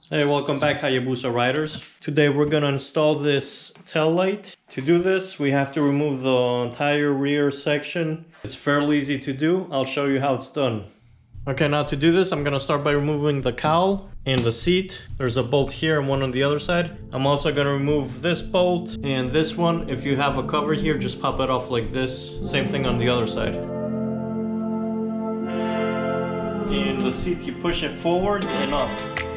Hey, welcome back Hayabusa riders. Today we're gonna install this tail light. To do this, we have to remove the entire rear section. It's fairly easy to do. I'll show you how it's done. Okay, now to do this, I'm gonna start by removing the cowl and the seat. There's a bolt here and one on the other side. I'm also gonna remove this bolt and this one. If you have a cover here, just pop it off like this. Same thing on the other side. And the seat, you push it forward and up.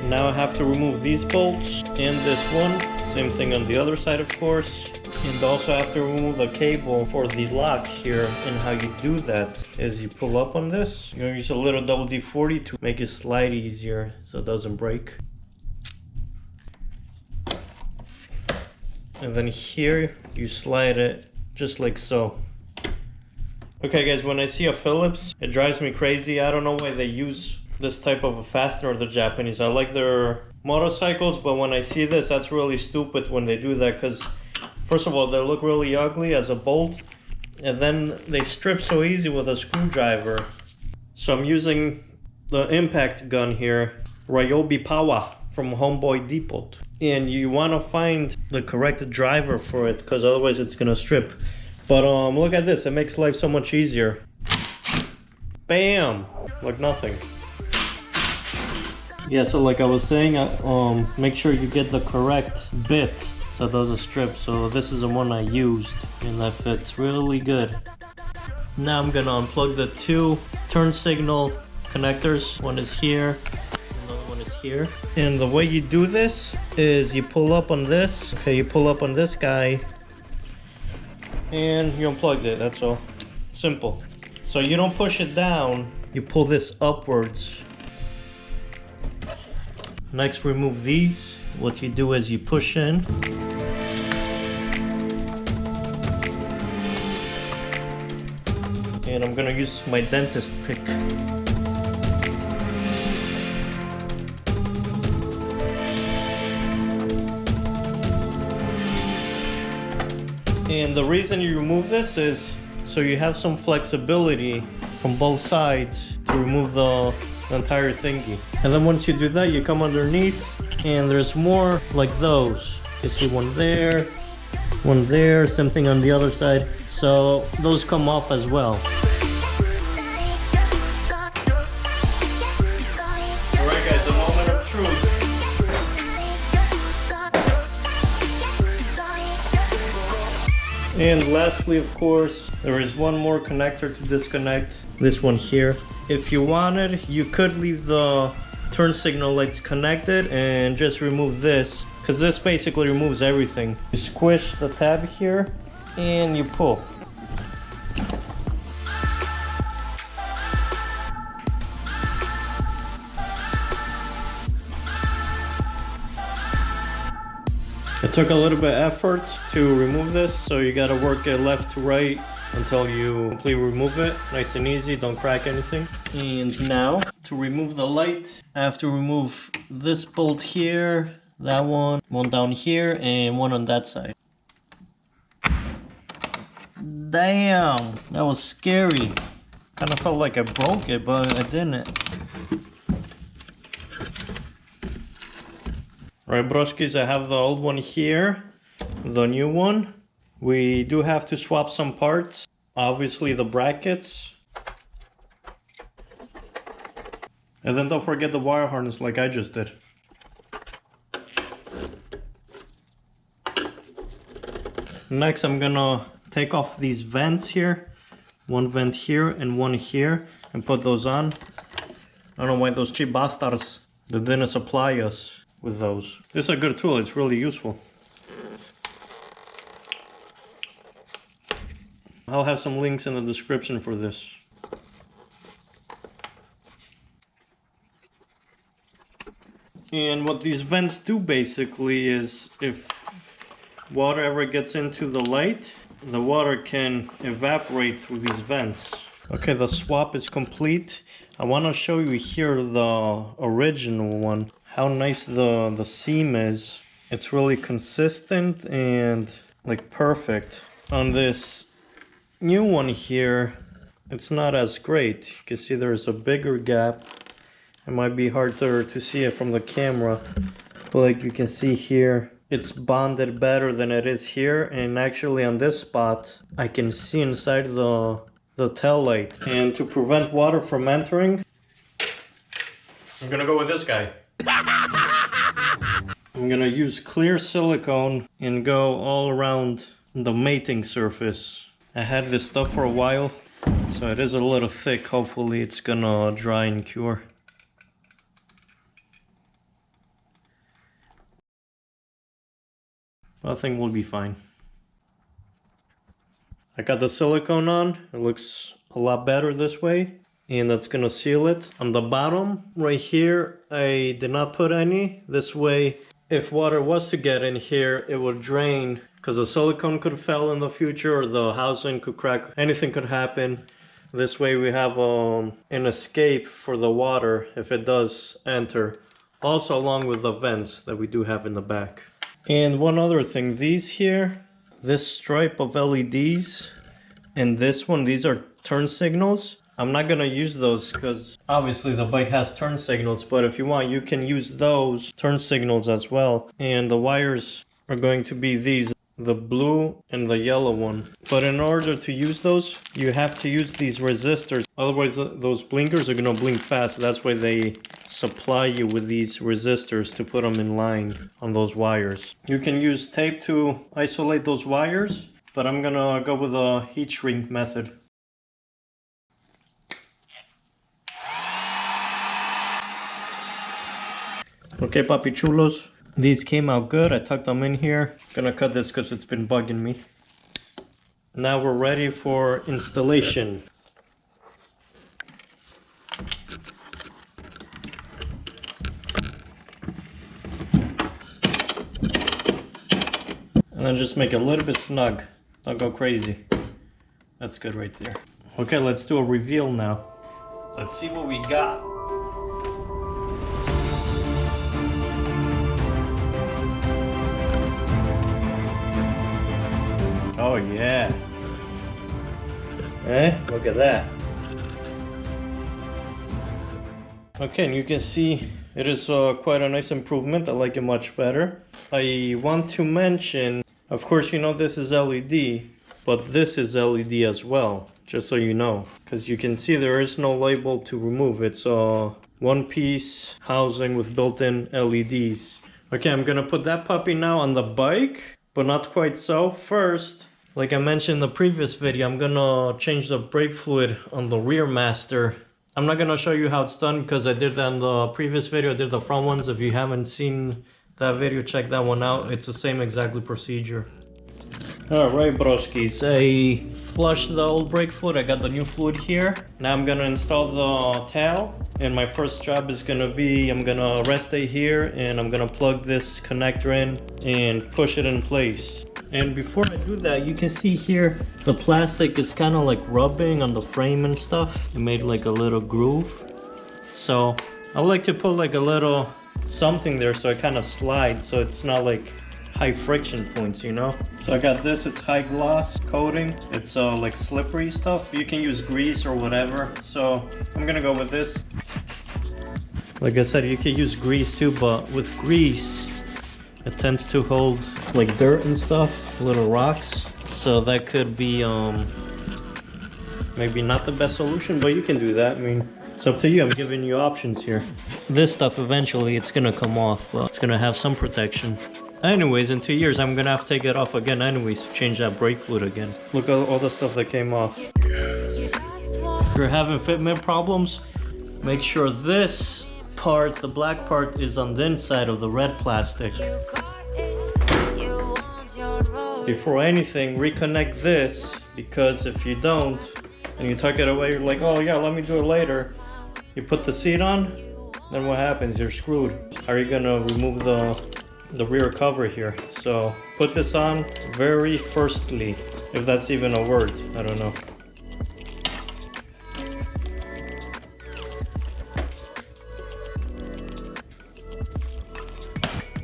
Now I have to remove these bolts and this one. Same thing on the other side, of course. And also have to remove the cable for the lock here. And how you do that is you pull up on this. You're gonna use a little double D40 to make it slide easier so it doesn't break. And then here you slide it just like so. Okay guys, when I see a Phillips, it drives me crazy. I don't know why they use this type of a fastener, the Japanese. I like their motorcycles, but when I see this, that's really stupid when they do that, because first of all, they look really ugly as a bolt, and then they strip so easy with a screwdriver. So I'm using the impact gun here, Ryobi Power from Homeboy Depot. And you want to find the correct driver for it, because otherwise it's gonna strip. But look at this, it makes life so much easier. Bam! Like nothing. Yeah, so like I was saying, make sure you get the correct bit so it doesn't strip. So this is the one I used and that fits really good. Now I'm gonna unplug the two turn signal connectors. One is here, another one is here. And the way you do this is you pull up on this. Okay, you pull up on this guy and you unplug it, that's all. Simple. So you don't push it down, you pull this upwards. Next, remove these. What you do is you push in. And I'm gonna use my dentist pick. And the reason you remove this is so you have some flexibility from both sides to remove the entire thingy. And then once you do that, you come underneath and there's more like those. You see one there, same thing on the other side. So those come off as well. Alright guys, the moment of truth. And lastly, of course, there is one more connector to disconnect. This one here. If you wanted, you could leave the turn signal lights connected and just remove this, because this basically removes everything. You squish the tab here and you pull. It took a little bit of effort to remove this, so you gotta work it left to right until you completely remove it. Nice and easy, don't crack anything. And now, to remove the light, I have to remove this bolt here, that one down here, and one on that side. Damn, that was scary. Kind of felt like I broke it, but I didn't. Alright, broskis, I have the old one here, the new one. We do have to swap some parts, obviously the brackets. And then don't forget the wire harness like I just did. Next, I'm gonna take off these vents here. One vent here and one here, and put those on. I don't know why those cheap bastards, they didn't supply us with those. This is a good tool, it's really useful. I'll have some links in the description for this. And what these vents do basically is if water ever gets into the light, the water can evaporate through these vents. Okay, the swap is complete. I want to show you here the original one. How nice the seam is. It's really consistent and like perfect. On this new one here, it's not as great. You can see there's a bigger gap It might be harder to see it from the camera, but like you can see here, it's bonded better than it is here. And actually on this spot, I can see inside the tail light. And to prevent water from entering, I'm gonna go with this guy. I'm gonna use clear silicone and go all around the mating surface. I had this stuff for a while, so it is a little thick. Hopefully it's gonna dry and cure. I think we'll be fine. I got the silicone on. It looks a lot better this way. And that's gonna seal it. On the bottom right here, I did not put any. This way, if water was to get in here, it would drain, because the silicone could fail in the future, or the housing could crack. Anything could happen. This way we have an escape for the water if it does enter. Also along with the vents that we do have in the back. And one other thing, these here, this stripe of LEDs and this one, these are turn signals. I'm not gonna use those because obviously the bike has turn signals, but if you want, you can use those turn signals as well. And the wires are going to be these, the blue and the yellow one. But in order to use those, you have to use these resistors. Otherwise, those blinkers are gonna blink fast. That's why they supply you with these resistors to put them in line on those wires. You can use tape to isolate those wires, but I'm gonna go with a heat shrink method. Okay, papi chulos, these came out good. I tucked them in here. Gonna cut this because it's been bugging me. Now we're ready for installation. And then just make it a little bit snug. Don't go crazy. That's good right there. Okay, let's do a reveal now. Let's see what we got. Oh yeah. Look at that. Okay, and you can see it is quite a nice improvement. I like it much better. I want to mention, of course, you know this is LED, but this is LED as well, just so you know. Because you can see there is no label to remove. It's a one-piece housing with built-in LEDs. Okay, I'm gonna put that puppy now on the bike, but not quite so. First, like I mentioned in the previous video, I'm gonna change the brake fluid on the rear master. I'm not gonna show you how it's done because I did that in the previous video. I did the front ones. If you haven't seen that video, check that one out. It's the same exactly procedure. Alright broskis, I flushed the old brake fluid. I got the new fluid here. Now I'm gonna install the tail. And my first job is gonna be, I'm gonna rest it here and I'm gonna plug this connector in and push it in place. And before I do that, you can see here the plastic is kind of like rubbing on the frame and stuff. It made like a little groove. So I would like to put like a little something there so it kind of slides, so it's not like high friction points, you know. So I got this, it's high gloss coating. It's like slippery stuff. You can use grease or whatever. So I'm gonna go with this. Like I said, you can use grease too, but with grease it tends to hold like dirt and stuff, little rocks. So that could be maybe not the best solution, but you can do that. I mean, it's up to you. I'm giving you options here. This stuff eventually it's gonna come off, but it's gonna have some protection. Anyways, in 2 years I'm gonna have to take it off again anyways to change that brake fluid again. Look at all the stuff that came off. If you're having fitment problems, make sure this part, the black part, is on the inside of the red plastic. Before anything, reconnect this, because if you don't and you tuck it away, you're like, oh yeah, let me do it later. You put the seat on, then what happens? You're screwed. How are you gonna remove the rear cover here? So put this on very firstly, if that's even a word. I don't know.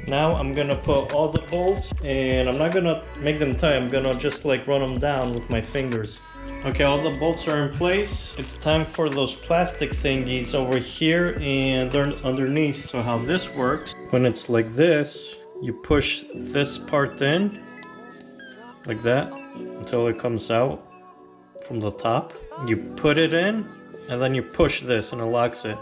Now I'm gonna put all the bolts, and I'm not gonna make them tight. I'm gonna just like run them down with my fingers. Okay, all the bolts are in place. It's time for those plastic thingies over here and underneath. So how this works, when it's like this, you push this part in, like that, until it comes out from the top. You put it in, and then you push this and it locks it.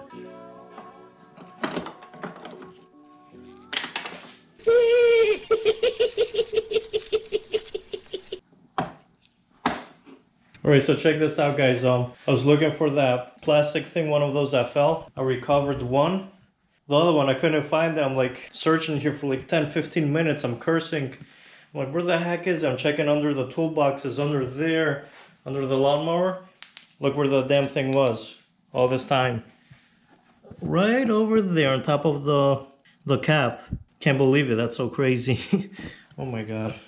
Alright, so check this out, guys. I was looking for that plastic thing, one of those that fell. I recovered one. The other one, I couldn't find it. I'm like searching here for like 10-15 minutes. I'm cursing. I'm like, where the heck is it? I'm checking under the toolboxes, under there, under the lawnmower. Look where the damn thing was all this time. Right over there on top of the cap. Can't believe it. That's so crazy. Oh my god.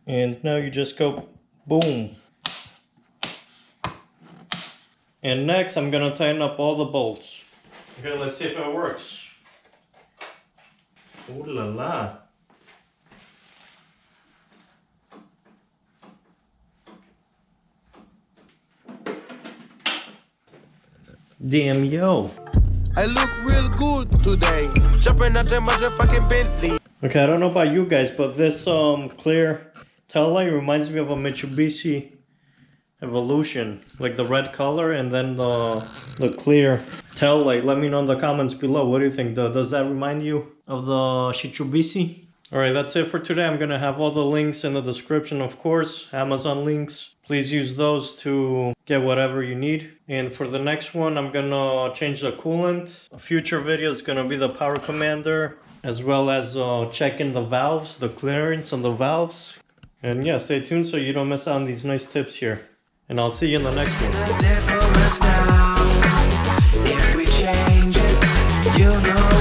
And now you just go boom. And next I'm gonna tighten up all the bolts. Okay, let's see if it works. Ooh la la. Damn yo. I look real good today. Jumping out that motherfucking Bentley. Okay, I don't know about you guys, but this clear tail light reminds me of a Mitsubishi Evolution, like the red color and then the clear tail light. Let me know in the comments below. What do you think? Does that remind you of the Mitsubishi? Alright, that's it for today. I'm gonna have all the links in the description, of course, Amazon links. Please use those to get whatever you need. And for the next one, I'm gonna change the coolant. A future video is gonna be the power commander, as well as checking the valves, the clearance on the valves. And yeah, stay tuned so you don't miss out on these nice tips here. And I'll see you in the next one.